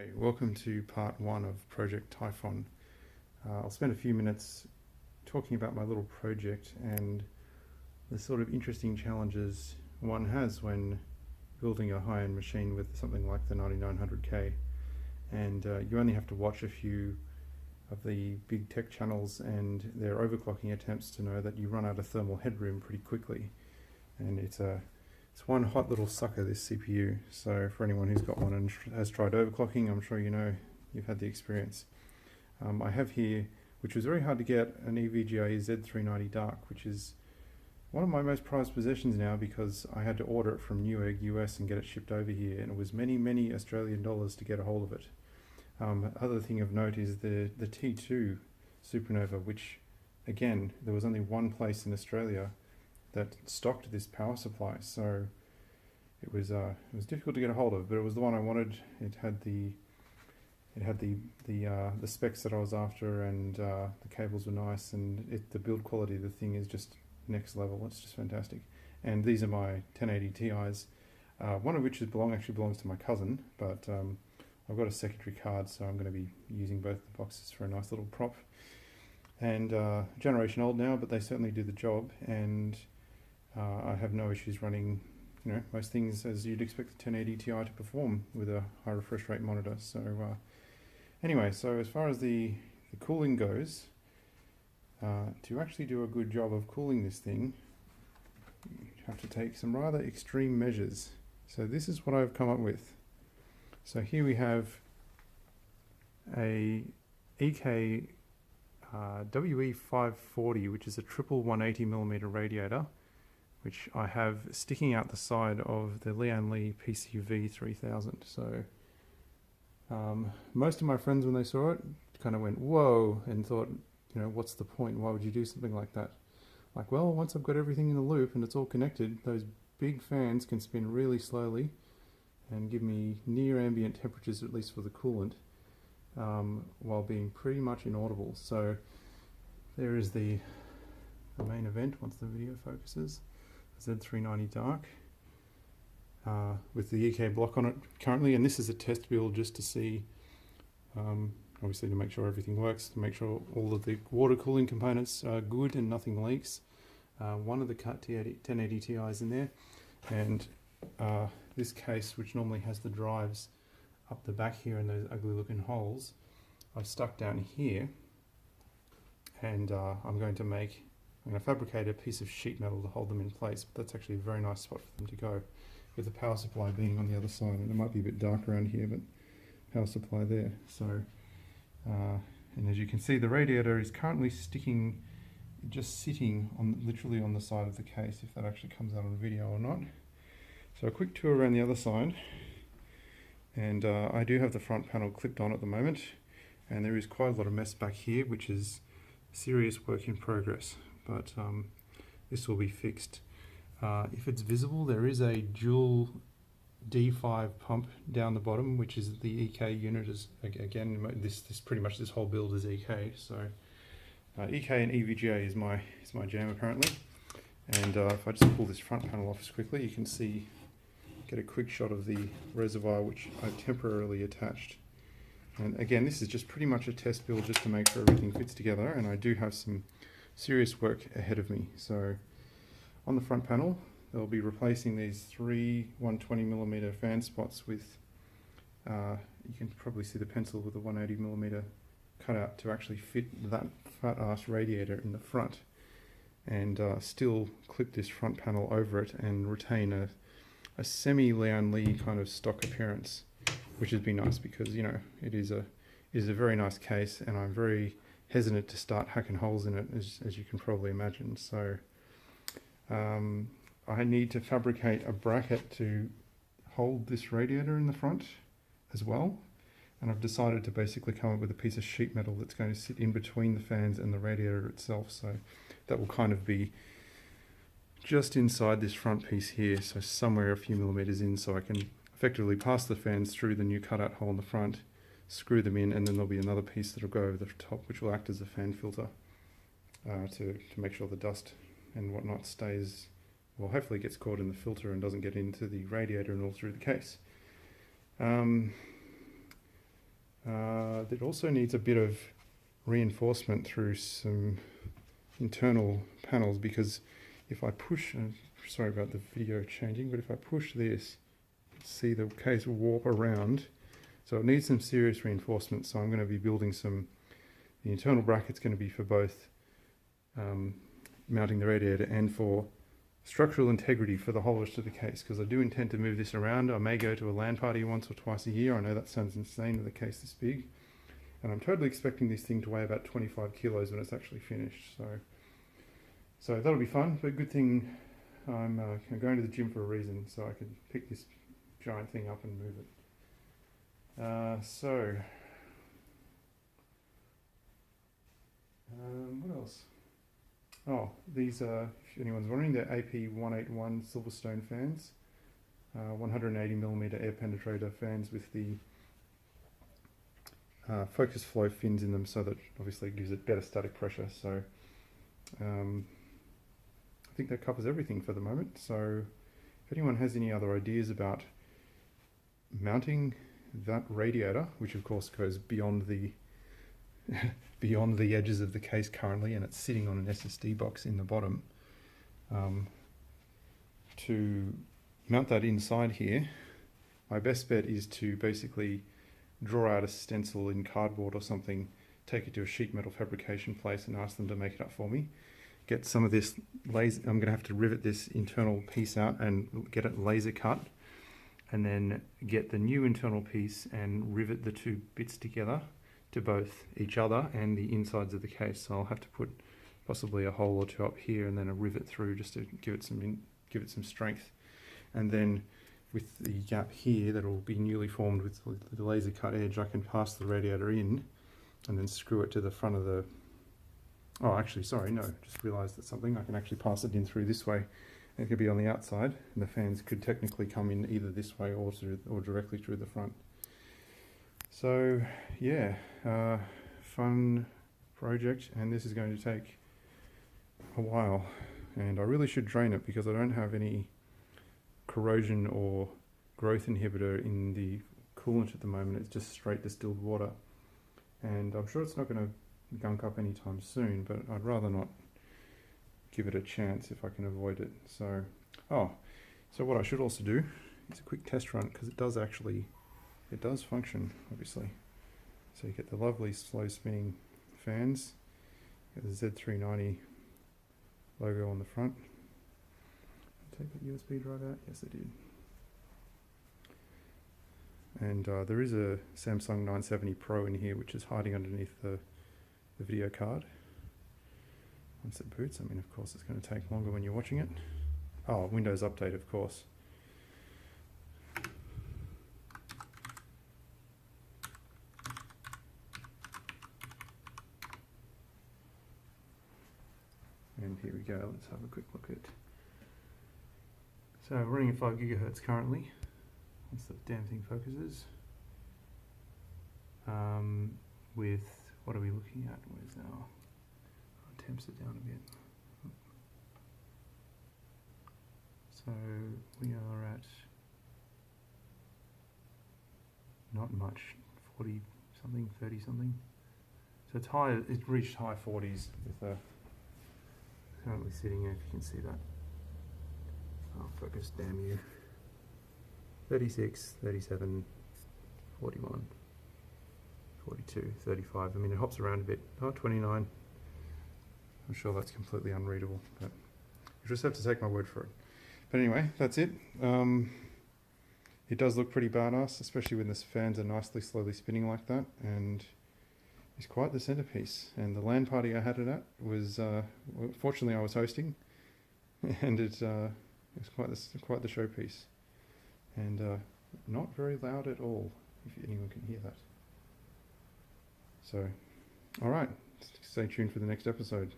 Hey, welcome to part one of Project Typhon. I'll spend a few minutes talking about my little project and the sort of interesting challenges one has when building a high-end machine with something like the 9900K. And you only have to watch a few of the big tech channels and their overclocking attempts to know that you run out of thermal headroom pretty quickly. And it's one hot little sucker, this CPU. So for anyone who's got one and has tried overclocking, I'm sure you know you've had the experience. I have here, which was very hard to get, an EVGA Z390 Dark, which is one of my most prized possessions now because I had to order it from Newegg, US, and get it shipped over here, and it was many, many Australian dollars to get a hold of it. Other thing of note is the T2 Supernova, which again, there was only one place in Australia that stocked this power supply, so it was difficult to get a hold of, but it was the one I wanted. It had the specs that I was after, and the cables were nice, and the build quality of the thing is just next level. It's just fantastic. And these are my 1080 Ti's, one of which actually belongs to my cousin, but I've got a secondary card, so I'm going to be using both the boxes for a nice little prop. And generation old now, but they certainly do the job, and I have no issues running, most things as you'd expect the 1080 Ti to perform with a high refresh rate monitor. So anyway, so as far as the cooling goes, to actually do a good job of cooling this thing, you have to take some rather extreme measures. So this is what I've come up with. So here we have a EK WE540, which is a triple 180mm radiator, which I have sticking out the side of the Lian Li PCV 3000. So most of my friends, when they saw it, kind of went, whoa, and thought, what's the point? Why would you do something like that? Like, well, once I've got everything in the loop and it's all connected, those big fans can spin really slowly and give me near ambient temperatures, at least for the coolant, while being pretty much inaudible. So there is the main event once the video focuses. Z390 Dark with the EK block on it currently, and this is a test build just to see, obviously to make sure everything works, to make sure all of the water cooling components are good and nothing leaks. One of the cut 1080 Ti's in there, and this case, which normally has the drives up the back here in those ugly looking holes, I've stuck down here, and I'm going to fabricate a piece of sheet metal to hold them in place, but that's actually a very nice spot for them to go, with the power supply being on the other side. And it might be a bit dark around here, but power supply there. So, and as you can see, the radiator is currently sitting literally on the side of the case, if that actually comes out on video or not. So a quick tour around the other side, and I do have the front panel clipped on at the moment, and there is quite a lot of mess back here, which is serious work in progress. But this will be fixed. If it's visible, there is a dual D5 pump down the bottom, which is the EK unit. Again, this whole build is EK. So EK and EVGA is my jam apparently. And if I just pull this front panel off quickly, you can get a quick shot of the reservoir, which I've temporarily attached. And again, this is just pretty much a test build just to make sure everything fits together, and I do have some serious work ahead of me. So on the front panel, they'll be replacing these three 120mm fan spots with, you can probably see the pencil with a 180mm cutout to actually fit that fat ass radiator in the front, and still clip this front panel over it and retain a semi Lian Li kind of stock appearance, which has been nice because it is a very nice case, and I'm very hesitant to start hacking holes in it, as you can probably imagine. So I need to fabricate a bracket to hold this radiator in the front as well, and I've decided to basically come up with a piece of sheet metal that's going to sit in between the fans and the radiator itself. So that will kind of be just inside this front piece here, so somewhere a few millimeters in, so I can effectively pass the fans through the new cutout hole in the front, screw them in, and then there'll be another piece that'll go over the top, which will act as a fan filter to make sure the dust and whatnot stays, well, hopefully gets caught in the filter and doesn't get into the radiator and all through the case. It also needs a bit of reinforcement through some internal panels, because if I push, sorry about the video changing, but if I push this, see the case warp around. So it needs some serious reinforcement. So I'm going to be building the internal bracket's going to be for both mounting the radiator and for structural integrity for the whole rest of the case, because I do intend to move this around. I may go to a LAN party once or twice a year. I know that sounds insane with a case this big, and I'm totally expecting this thing to weigh about 25 kilos when it's actually finished. So that'll be fun, but good thing I'm going to the gym for a reason, so I can pick this giant thing up and move it. What else? Oh, these are, if anyone's wondering, they're AP181 Silverstone fans, 180mm air penetrator fans with the focus flow fins in them, so that obviously it gives it better static pressure. So I think that covers everything for the moment. So if anyone has any other ideas about mounting that radiator, which of course goes beyond the beyond the edges of the case currently, and it's sitting on an SSD box in the bottom, to mount that inside here, my best bet is to basically draw out a stencil in cardboard or something, take it to a sheet metal fabrication place and ask them to make it up for me. Get some of this laser, I'm going to have to rivet this internal piece out and get it laser cut, and then get the new internal piece and rivet the two bits together to both each other and the insides of the case. So I'll have to put possibly a hole or two up here and then a rivet through just to give it some strength. And then with the gap here that will be newly formed with the laser cut edge, I can pass the radiator in and then screw it to the front of the, oh actually sorry, no, just realised that something, I can actually pass it in through this way. It could be on the outside, and the fans could technically come in either this way or directly through the front. So yeah, fun project, and this is going to take a while, and I really should drain it because I don't have any corrosion or growth inhibitor in the coolant at the moment. It's just straight distilled water, and I'm sure it's not going to gunk up anytime soon, but I'd rather not give it a chance if I can avoid it. So what I should also do is a quick test run, because it does function obviously. So you get the lovely slow spinning fans, you get the Z390 logo on the front. Take the USB drive out, yes I did. And there is a Samsung 970 Pro in here, which is hiding underneath the video card. Once it boots, I mean of course it's going to take longer when you're watching it. Oh, Windows Update of course. And here we go, let's have a quick look at. So we're running at 5 gigahertz currently. Once the damn thing focuses. With, what are we looking at? Where's our, temps it down a bit. So we are at not much, 40 something, 30 something. So it's high, it's reached high 40s with a, currently sitting here, if you can see that. Oh, focus, damn you. 36, 37, 41, 42, 35. I mean, it hops around a bit. Oh, 29. I'm sure that's completely unreadable, but you just have to take my word for it. But anyway, that's it. It does look pretty badass, especially when the fans are nicely slowly spinning like that, and it's quite the centerpiece. And the LAN party I had it at was, fortunately I was hosting, and it was quite the showpiece, and not very loud at all, if anyone can hear that. So, alright, stay tuned for the next episode.